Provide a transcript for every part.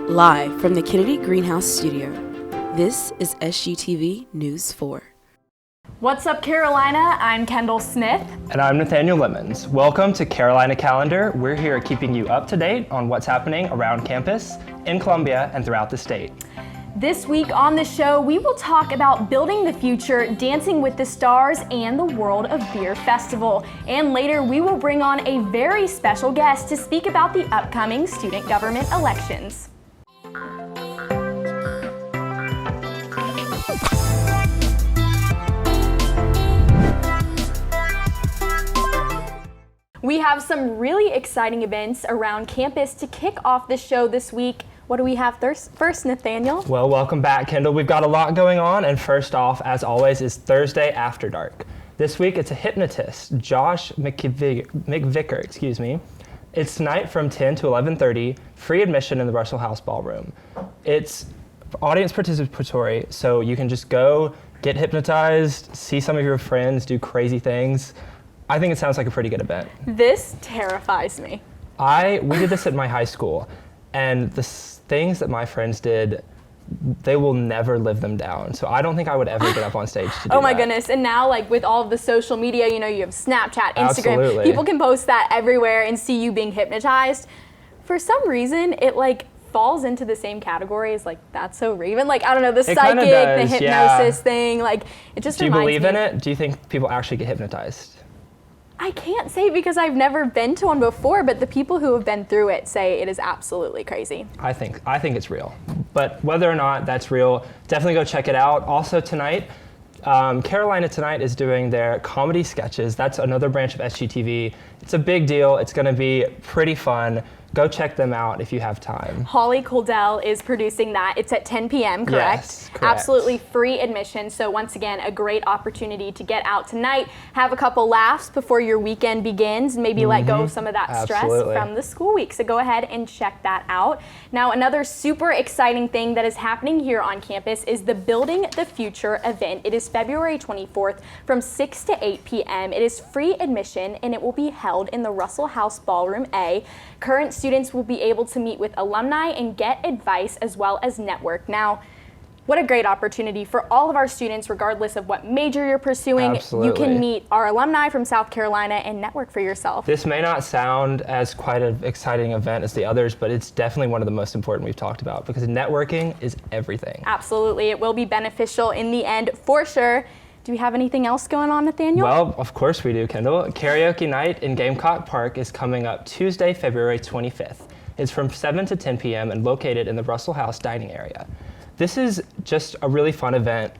Live from the Kennedy Greenhouse Studio, this is SGTV News 4. What's up, Carolina? I'm Kendall Smith. And I'm Nathaniel Lemons. Welcome to Carolina Calendar. We're here keeping you up to date on what's happening around campus, in Columbia, and throughout the state. This week on the show, we will talk about building the future, Dancing with the Stars, and the World of Beer Festival. And later, we will bring on a very special guest to speak about the upcoming student government elections. We have some really exciting events around campus to kick off the show this week. What do we have first, Nathaniel? Well, welcome back, Kendall. We've got a lot going on, and first off, as always, is Thursday After Dark. This week, it's a hypnotist, Josh McVicker, It's tonight from 10 to 11:30, free admission in the Russell House Ballroom. It's audience participatory, so you can just go, get hypnotized, see some of your friends do crazy things. I think it sounds like a pretty good event. This terrifies me. We did this at my high school, and the things that my friends did, they will never live them down. So I don't think I would ever get up on stage to do that. Oh my goodness, and now like with all of the social media, you have Snapchat, Instagram, Absolutely. People can post that everywhere and see you being hypnotized. For some reason, it falls into the same category as That's So Raven. I don't know, the psychic, the hypnosis thing, it just reminds me. Do you believe in it? Do you think people actually get hypnotized? I can't say because I've never been to one before, but the people who have been through it say it is absolutely crazy. I think it's real. But whether or not that's real, definitely go check it out. Also tonight, Carolina Tonight is doing their comedy sketches. That's another branch of SGTV. It's a big deal. It's going to be pretty fun. Go check them out if you have time. Holly Coldell is producing that. It's at 10 p.m., correct? Yes, correct. Absolutely free admission. So once again, a great opportunity to get out tonight, have a couple laughs before your weekend begins, and maybe let go of some of that stress from the school week. So go ahead and check that out. Now, another super exciting thing that is happening here on campus is the Building the Future event. It is February 24th from 6 to 8 p.m. It is free admission, and it will be held in the Russell House Ballroom A. Current students will be able to meet with alumni and get advice as well as network. Now, what a great opportunity for all of our students, regardless of what major you're pursuing. Absolutely. You can meet our alumni from South Carolina and network for yourself. This may not sound as quite an exciting event as the others, but it's definitely one of the most important we've talked about because networking is everything. Absolutely. It will be beneficial in the end for sure. Do we have anything else going on, Nathaniel? Well, of course we do, Kendall. Karaoke night in Gamecock Park is coming up Tuesday, February 25th. It's from 7 to 10 p.m. and located in the Russell House dining area. This is just a really fun event.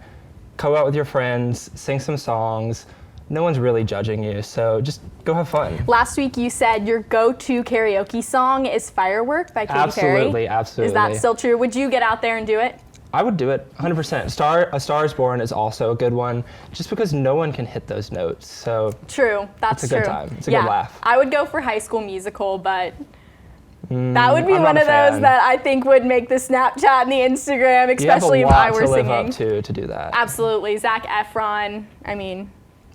Go out with your friends, sing some songs. No one's really judging you, so just go have fun. Last week you said your go-to karaoke song is Firework by Katy Perry. Absolutely. Is that still true? Would you get out there and do it? I would do it, 100%. A Star is Born is also a good one, just because no one can hit those notes. So true, that's true. It's a good time. It's a good laugh. I would go for High School Musical, but that would be one of those that I think would make the Snapchat and the Instagram, especially if I were singing. You have a lot to live up to do that. Absolutely, Zac Efron.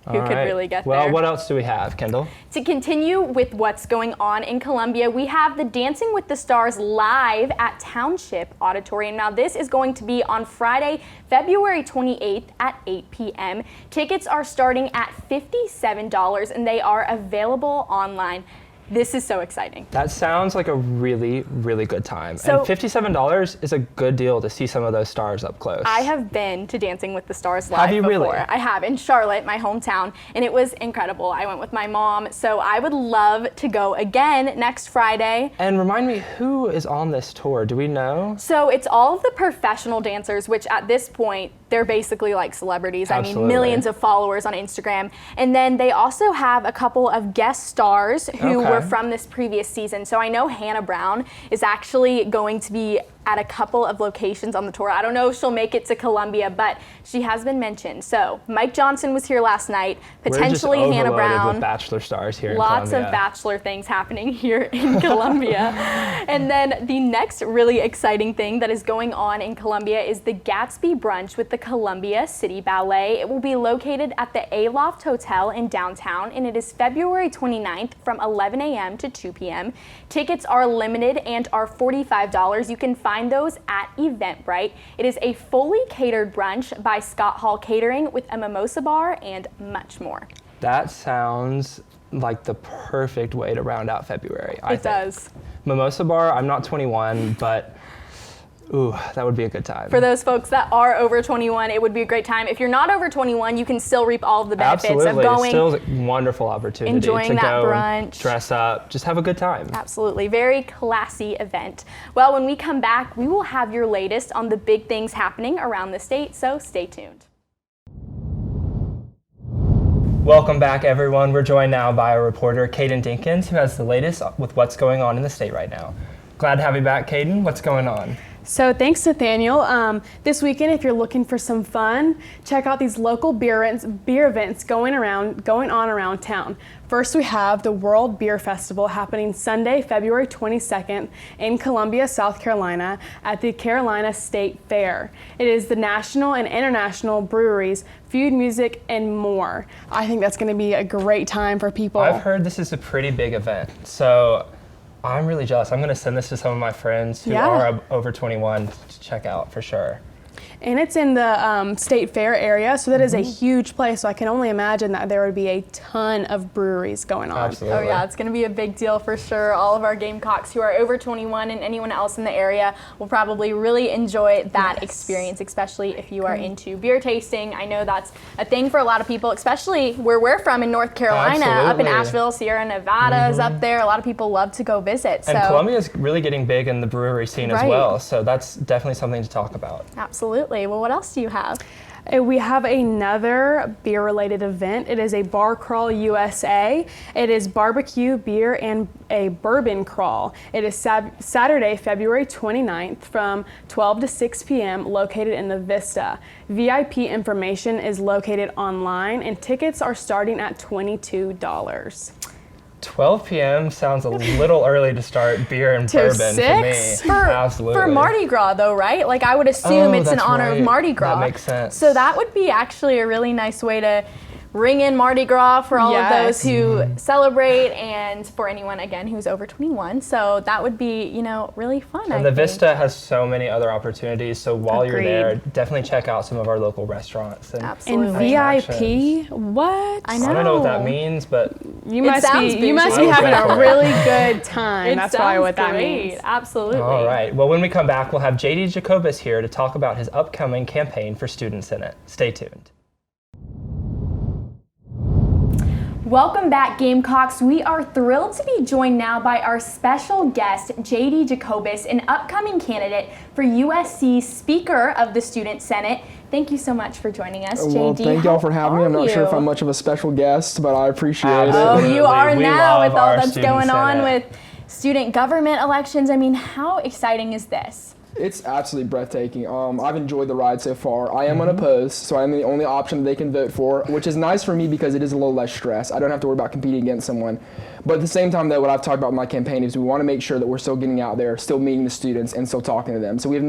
Who could really get there? Well, what else do we have, Kendall? To continue with what's going on in Columbia, we have the Dancing with the Stars live at Township Auditorium. Now, this is going to be on Friday, February 28th at 8 p.m. Tickets are starting at $57, and they are available online. This is so exciting. That sounds like a really, really good time. So, and $57 is a good deal to see some of those stars up close. I have been to Dancing with the Stars live Have you before. really? I have, in Charlotte, my hometown, and it was incredible. I went with my mom, so I would love to go again next Friday. And remind me, who is on this tour? Do we know? So it's all of the professional dancers, which at this point, they're basically like celebrities. Absolutely. Millions of followers on Instagram. And then they also have a couple of guest stars who were from this previous season. So I know Hannah Brown is actually going to be at a couple of locations on the tour. I don't know if she'll make it to Columbia, but she has been mentioned. So Mike Johnson was here last night, potentially Hannah Brown. With Bachelor stars here in Columbia. Lots of Bachelor things happening here in Columbia. And then the next really exciting thing that is going on in Columbia is the Gatsby Brunch with the Columbia City Ballet. It will be located at the Aloft Hotel in downtown, and it is February 29th from 11 a.m. to 2 p.m. Tickets are limited and are $45. You can find find those at Eventbrite. It is a fully catered brunch by Scott Hall Catering with a mimosa bar and much more. That sounds like the perfect way to round out February, I think. It does. Mimosa bar, I'm not 21, but ooh, that would be a good time. For those folks that are over 21, it would be a great time. If you're not over 21, you can still reap all of the benefits of going. Still a wonderful opportunity enjoying to that go brunch, dress up, just have a good time. Absolutely. Very classy event. Well, when we come back, we will have your latest on the big things happening around the state, so stay tuned. Welcome back, everyone. We're joined now by our reporter, Caden Dinkins, who has the latest with what's going on in the state right now. Glad to have you back, Caden. What's going on? So thanks, Nathaniel. This weekend, if you're looking for some fun, check out these local beer events going on around town. First, we have the World Beer Festival happening Sunday, February 22nd in Columbia, South Carolina at the Carolina State Fair. It is the national and international breweries, food, music, and more. I think that's going to be a great time for people. I've heard this is a pretty big event, so I'm really jealous. I'm going to send this to some of my friends who are over 21 to check out for sure. And it's in the State Fair area, so that is a huge place. So I can only imagine that there would be a ton of breweries going on. Absolutely. Oh yeah, it's going to be a big deal for sure. All of our Gamecocks who are over 21 and anyone else in the area will probably really enjoy that experience, especially if you are into beer tasting. I know that's a thing for a lot of people, especially where we're from in North Carolina, up in Asheville, Sierra Nevada is up there. A lot of people love to go visit. And Columbia is really getting big in the brewery scene as well, so that's definitely something to talk about. Absolutely. Well, what else do you have? We have another beer-related event. It is a Bar Crawl USA. It is barbecue, beer, and a bourbon crawl. It is Saturday, February 29th from 12 to 6 p.m. located in the Vista. VIP information is located online, and tickets are starting at $22. 12 p.m. sounds a little early to start beer and bourbon for me. Absolutely. For Mardi Gras, though, right? Like, I would assume it's in honor of Mardi Gras. That makes sense. So that would be actually a really nice way to ring in Mardi Gras for all of those who celebrate and for anyone, again, who's over 21. So that would be, really fun, And the Vista has so many other opportunities. So while you're there, definitely check out some of our local restaurants. Absolutely. And VIP, what? I know. I don't know what that means, but you must be having a really good time. That's probably what that means. Absolutely. All right. Well, when we come back, we'll have JD Jacobus here to talk about his upcoming campaign for Student Senate. Stay tuned. Welcome back, Gamecocks. We are thrilled to be joined now by our special guest, JD Jacobus, an upcoming candidate for USC's Speaker of the Student Senate. Thank you so much for joining us, JD. Well, thank y'all for having me. I'm not sure if I'm much of a special guest, but I appreciate it. Oh, you are now with all that's going on with student government elections. I mean, how exciting is this? It's absolutely breathtaking. I've enjoyed the ride so far. I am unopposed, so I'm the only option they can vote for, which is nice for me because it is a little less stress. I don't have to worry about competing against someone. But at the same time, though, what I've talked about in my campaign is we want to make sure that we're still getting out there, still meeting the students, and still talking to them. So we've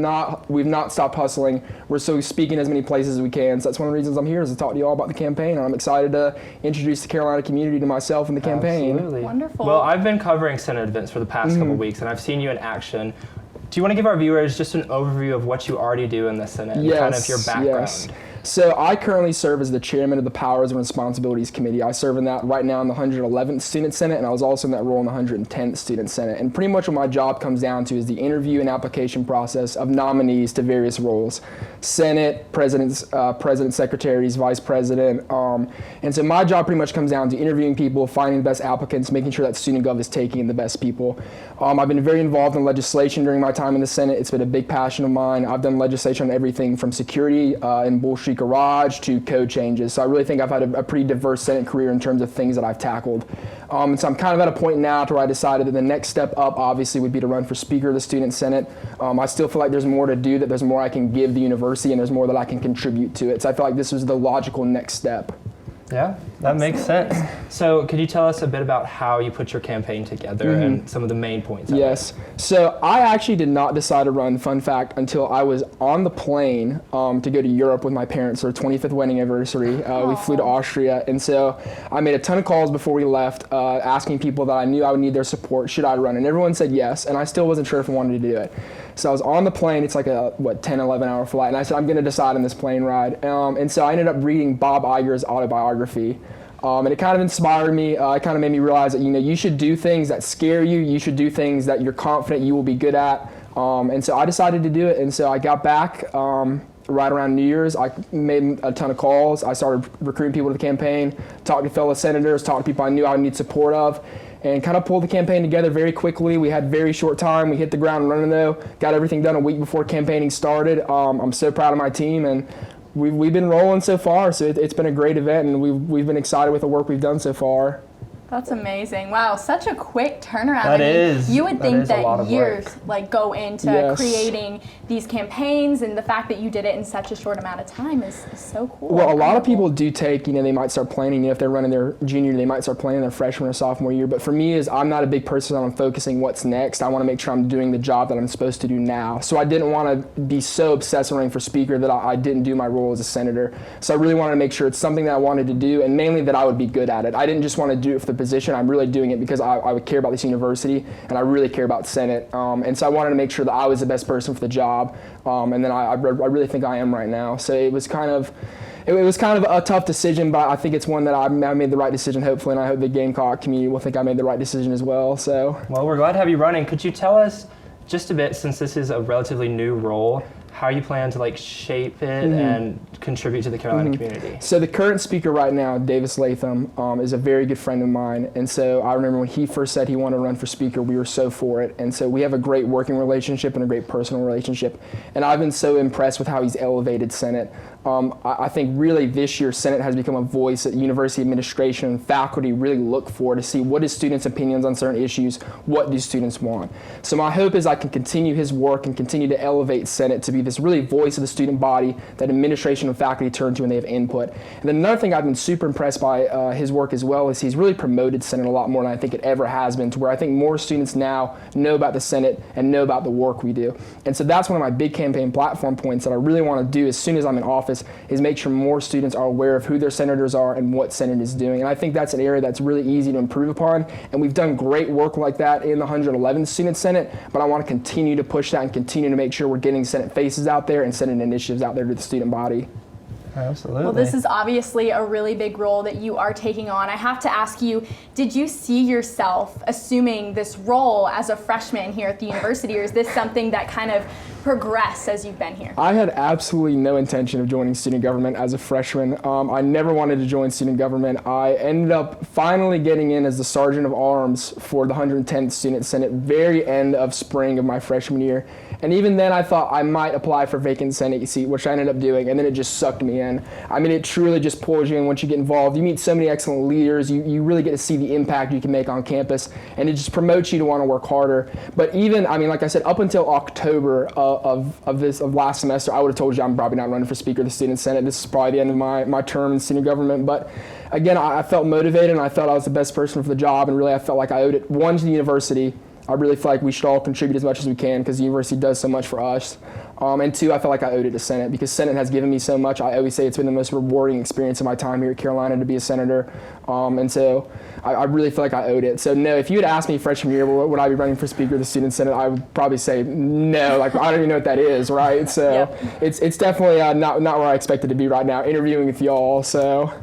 not stopped hustling. We're still speaking as many places as we can. So that's one of the reasons I'm here, is to talk to you all about the campaign. And I'm excited to introduce the Carolina community to myself and the campaign. Absolutely. Wonderful. Well, I've been covering Senate events for the past couple weeks, and I've seen you in action. Do you want to give our viewers just an overview of what you already do in the Senate and kind of your background? Yes. So I currently serve as the chairman of the Powers and Responsibilities Committee. I serve in that right now in the 111th Student Senate, and I was also in that role in the 110th Student Senate. And pretty much what my job comes down to is the interview and application process of nominees to various roles. Senate, presidents, secretaries, vice president. And so my job pretty much comes down to interviewing people, finding the best applicants, making sure that student gov is taking in the best people. I've been very involved in legislation during my time in the Senate. It's been a big passion of mine. I've done legislation on everything from security in Bull Street Garage to code changes. So I really think I've had a pretty diverse Senate career in terms of things that I've tackled. And so I'm kind of at a point now to where I decided that the next step up obviously would be to run for Speaker of the Student Senate. I still feel like there's more to do, that there's more I can give the university, and there's more that I can contribute to it. So I feel like this was the logical next step. Yeah, that makes sense. So could you tell us a bit about how you put your campaign together and some of the main points of Yes. So I actually did not decide to run, fun fact, until I was on the plane to go to Europe with my parents for their 25th wedding anniversary. We flew to Austria. And so I made a ton of calls before we left asking people that I knew I would need their support, should I run? And everyone said yes, and I still wasn't sure if I wanted to do it. So I was on the plane. It's like a 10, 11 hour flight, and I said I'm going to decide on this plane ride. And so I ended up reading Bob Iger's autobiography. And it kind of inspired me. It kind of made me realize that, you should do things that scare you. You should do things that you're confident you will be good at. And so I decided to do it. And so I got back right around New Year's. I made a ton of calls. I started recruiting people to the campaign, talked to fellow senators, talked to people I knew I would need support of, and kind of pulled the campaign together very quickly. We had very short time. We hit the ground running, though. Got everything done a week before campaigning started. I'm so proud of my team, and we've been rolling so far, so it's been a great event, and we've been excited with the work we've done so far. That's amazing. Wow, such a quick turnaround. That is. You would think that years work. Go into creating these campaigns, and the fact that you did it in such a short amount of time is so cool. Well, a lot of people do take, they might start planning, if they're running their junior year, they might start planning their freshman or sophomore year. But for me, I'm not a big person on focusing what's next. I want to make sure I'm doing the job that I'm supposed to do now. So I didn't want to be so obsessed with running for speaker that I didn't do my role as a senator. So I really wanted to make sure it's something that I wanted to do, and mainly that I would be good at it. I didn't just want to do it for the position. I'm really doing it because I would care about this university, and I really care about Senate. And so I wanted to make sure that I was the best person for the job. And then I really think I am right now. So it was kind of a tough decision, but I think it's one that I made the right decision, hopefully, and I hope the Gamecock community will think I made the right decision as well. So. Well, we're glad to have you running. Could you tell us just a bit, since this is a relatively new role, how you plan to shape it and contribute to the Carolina community? So the current speaker right now, Davis Latham, is a very good friend of mine. And so I remember when he first said he wanted to run for speaker, we were so for it. And so we have a great working relationship and a great personal relationship. And I've been so impressed with how he's elevated Senate. I think really this year Senate has become a voice that university administration and faculty really look for to see what is students' opinions on certain issues, what do students want. So my hope is I can continue his work and continue to elevate Senate to be this really voice of the student body that administration and faculty turn to when they have input. And then another thing I've been super impressed by his work as well is he's really promoted Senate a lot more than I think it ever has been, to where I think more students now know about the Senate and know about the work we do. And so that's one of my big campaign platform points that I really want to do as soon as I'm in office, is make sure more students are aware of who their senators are and what Senate is doing. And I think that's an area that's really easy to improve upon. And we've done great work like that in the 111th Student Senate, but I want to continue to push that and continue to make sure we're getting Senate faces out there and Senate initiatives out there to the student body. Absolutely. Well, this is obviously a really big role that you are taking on. I have to ask you, did you see yourself assuming this role as a freshman here at the university, or is this something that kind of progressed as you've been here? I had absolutely no intention of joining student government as a freshman. I never wanted to join student government. I ended up finally getting in as the Sergeant of Arms for the 110th Student Senate, very end of spring of my freshman year. And even then I thought I might apply for vacant Senate seat, which I ended up doing, and then it just sucked me in. I mean, it truly just pulls you in once you get involved. You meet so many excellent leaders. You really get to see the impact you can make on campus, and it just promotes you to want to work harder. But even, I mean, like I said, up until October of last semester, I would have told you I'm probably not running for Speaker of the Student Senate. This is probably the end of my term in student government. But again, I felt motivated, and I felt I was the best person for the job, and really I felt like I owed it, one, to the university. I really feel like we should all contribute as much as we can because the university does so much for us. And two, I felt like I owed it to Senate because Senate has given me so much. I always say it's been the most rewarding experience of my time here at Carolina to be a senator. And so I really feel like I owed it. So no, if you had asked me freshman year, would I be running for Speaker of the Student Senate, I would probably say no. Like, I don't even know what that is, right? So it's definitely not where I expected to be right now, interviewing with y'all. So.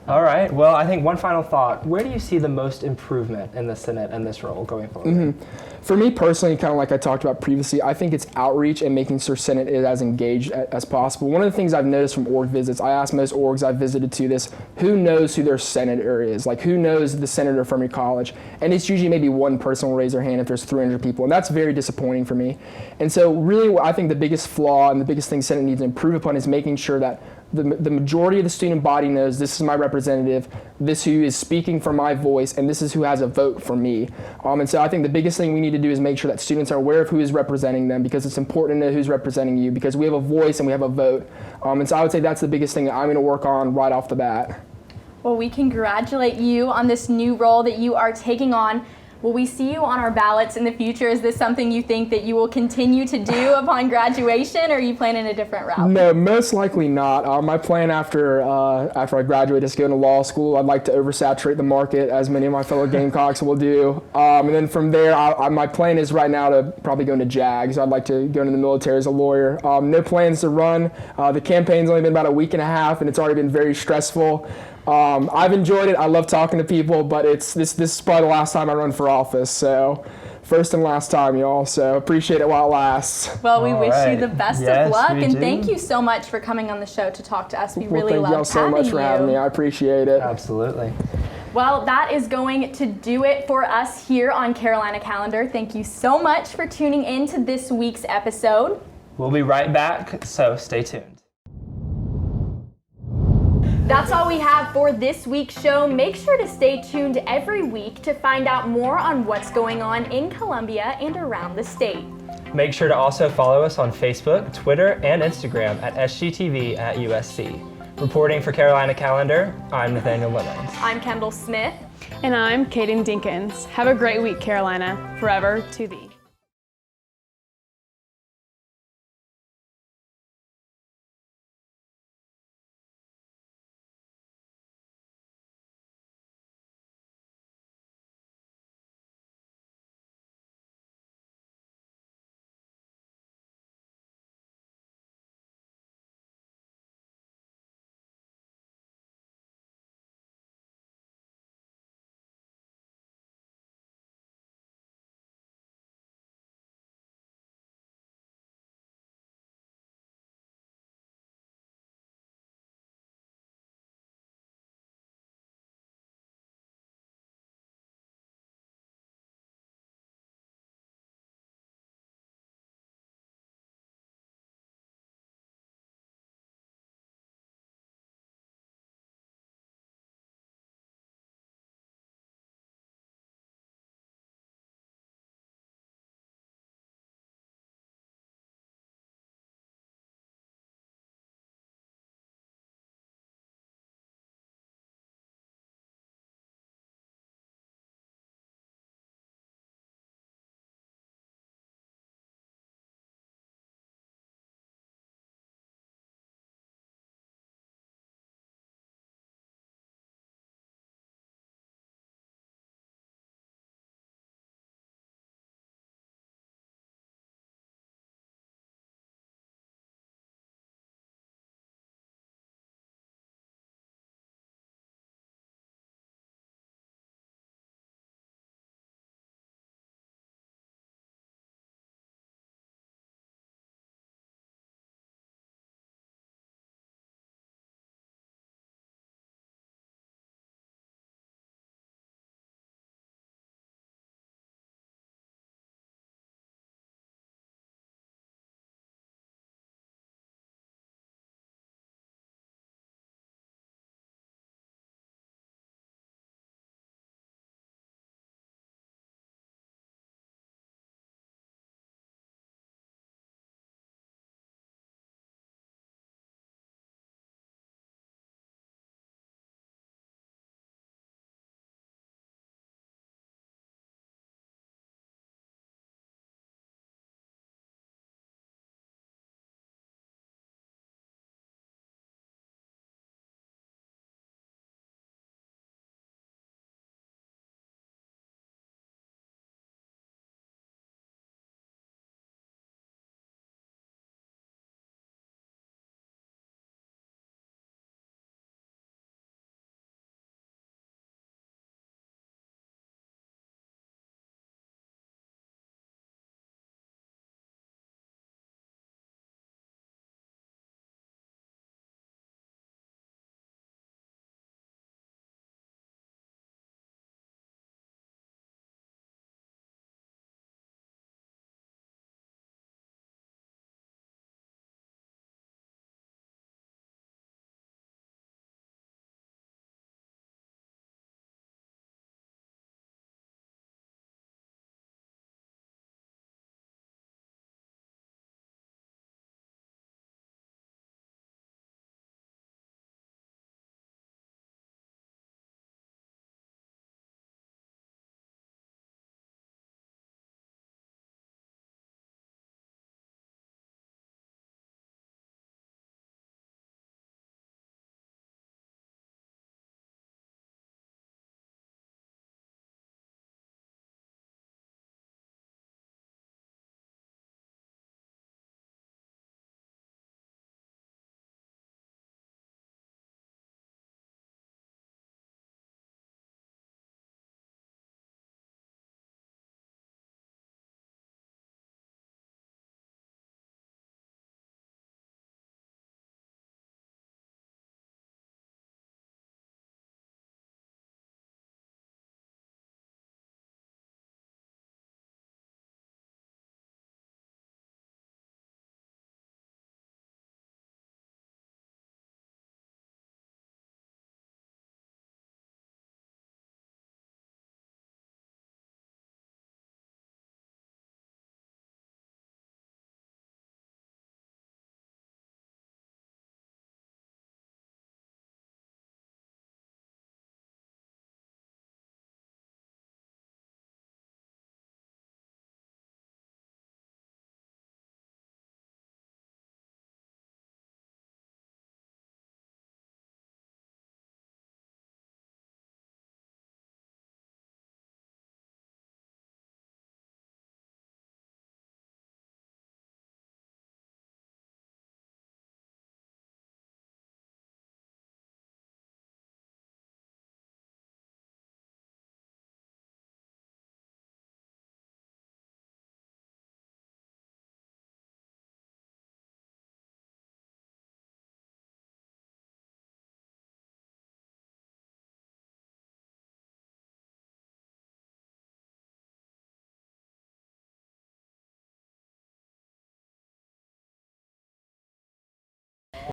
All right. Well, I think one final thought. Where do you see the most improvement in the Senate and this role going forward? For me personally, kind of like I talked about previously, I think it's outreach and making sure Senate is as engaged as possible. One of the things I've noticed from org visits, I asked most orgs I've visited to this, who knows who their senator is? Like, who knows the senator from your college? And it's usually maybe one person will raise their hand if there's 300 people, and that's very disappointing for me. And so really, I think the biggest flaw and the biggest thing Senate needs to improve upon is making sure that the majority of the student body knows this is my representative, this who is speaking for my voice, and this is who has a vote for me. And so I think the biggest thing we need to do is make sure that students are aware of who is representing them, because it's important to know who's representing you, because we have a voice and we have a vote. And so I would say that's the biggest thing that I'm going to work on right off the bat. Well, we congratulate you on this new role that you are taking on. Will we see you on our ballots in the future? Is this something you think that you will continue to do upon graduation, or are you planning a different route? No, most likely not. My plan after I graduate is to go into law school. I'd like to oversaturate the market, as many of my fellow Gamecocks will do. And then from there, my plan is right now to probably go into JAG. So I'd like to go into the military as a lawyer. No plans to run. The campaign's only been about a week and a half, and it's already been very stressful. I've enjoyed it. I love talking to people, but this is probably the last time I run for office. So first and last time, y'all. So appreciate it while it lasts. Well, we wish you the best of luck, and thank you so much for coming on the show to talk to us. We really love having you. Thank y'all so much for having me. I appreciate it. Absolutely. Well, that is going to do it for us here on Carolina Calendar. Thank you so much for tuning in to this week's episode. We'll be right back, so stay tuned. That's all we have for this week's show. Make sure to stay tuned every week to find out more on what's going on in Columbia and around the state. Make sure to also follow us on Facebook, Twitter, and Instagram at SGTV at USC. Reporting for Carolina Calendar, I'm Nathaniel Lemons. I'm Kendall Smith. And I'm Kaden Dinkins. Have a great week, Carolina. Forever to thee.